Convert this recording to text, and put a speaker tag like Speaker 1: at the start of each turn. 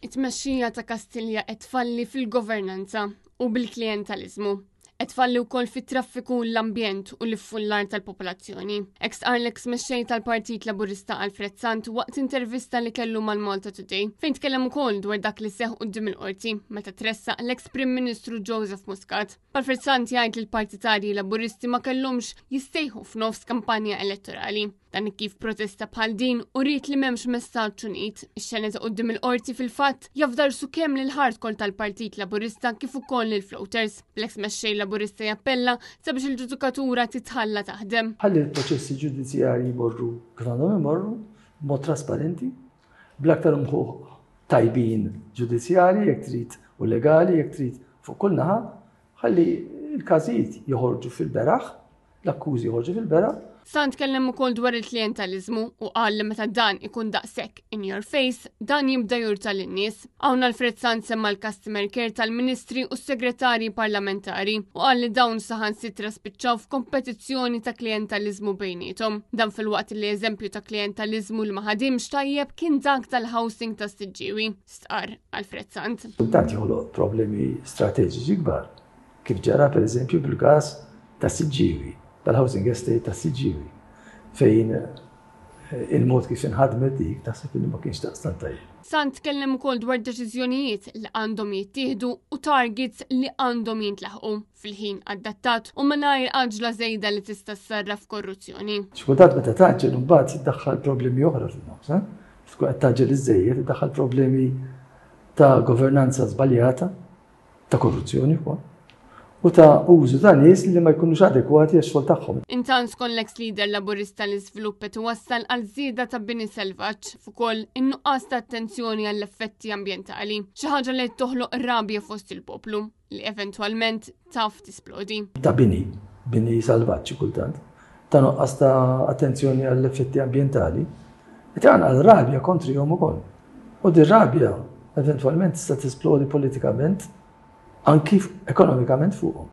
Speaker 1: It-tmexxija ta' Kastilja qed tfalli fil-governanza u bil-klijentaliżmu. Qed tfalli wkoll fit-traffiku l-ambjent u l-iffullar tal-popolazzjoni. Ex-qal ex-mexxej tal-Partit Laburista Alfred Sant waqt intervista li kellu mal-Malta Today fejn tkellem ukoll dwar dak li seħħ quddiem il-qorti meta tressaq l-ex-Prim Ministru Joseph Muscat. Alfred Sant jgħid li l-partitarji Laburisti ma kellhomx jistejħu f'nofs kampanja elettorali. Dan kif protesta bħal din u rrit li m'hemmx messaġġ unit. Ix-xena ta' quddiem il-qorti fil-fatt jafdarsu kemm lil hardcore tal-Partit Laburista kif ukoll lil floaters. L-ex mexxej Laburista jappella sabiex il-ġudikatura titħalla taħdem.
Speaker 2: Ħalli l-proċessi ġudizzjarji jmorru kif għandhom imorru, b'mod trasparenti, bl-aktar mħuħ tajbin ġudizzjarji jekk trid u legali jekk trid fuq kull naħa, ħalli l-każijiet joħorġu fil-beraħ, l-akkużi joħorġu fil-beraħ.
Speaker 1: Sant kellem ukoll dwar il-klijentaliżmu u qal li meta dan ikun daqshekk in your face, dan jibda jurta lin-nies. Hawn Alfred Sant semma l-customer care tal-Ministri u s-Segretarji Parlamentari u qal li dawn saħansitra spiċċaw f'kompetizzjoni ta' klijentaliżmu bejniethom. Dan filwaqt li eżempju ta' klijentaliżmu li ma ħadimx tajjeb kien dak tal-housing ta' Stiġġiewi, stqarr Alfred Sant.
Speaker 2: Kultant joħloq problemi strateġiċi kbar, kif ġara pereżempju bil-każ ta' Stiġġiewi, tal-housing estate ta' Stiġġiewi, fejn il-mod kif inħadmet dik taħseb li ma kienx daqstant tajjeb.
Speaker 1: Sant tkellem ukoll dwar deċiżjonijiet li għandhom jittieħdu u targets li għandhom jintlaħqu fil-ħin adattat u mingħajr għaġla żejda li tista' ssarraf f'korruzzjoni.
Speaker 2: Xkultant meta taġġel imbagħad tiddaħħal problemi oħra fin-nofs, tkun qed taġġel iż-żejjed tiddaħħal problemi ta' governanza żbaljata, ta' korruzzjoni wkoll. U ta' użu ta' nies li ma jkunux adekwati għax-xogħol tagħhom.
Speaker 1: Intant skont l-ex leader Laburista li żviluppet wassal għal żieda ta' bini selvaġġ f'ukoll in-nuqqas ta' attenzjoni għall-effetti ambjentali, xi ħaġa li toħloq rabja fost il-poplu li eventwalment taf tisplodi.
Speaker 2: Ta' bini salvaġġi kultant, ta' nuqqas ta' attenzjoni għall-effetti ambjentali, qed għandna rabja kontrihom ukoll. U din rabja eventwalment tista' tisplodi politikament anki ekonomikament fuqhom.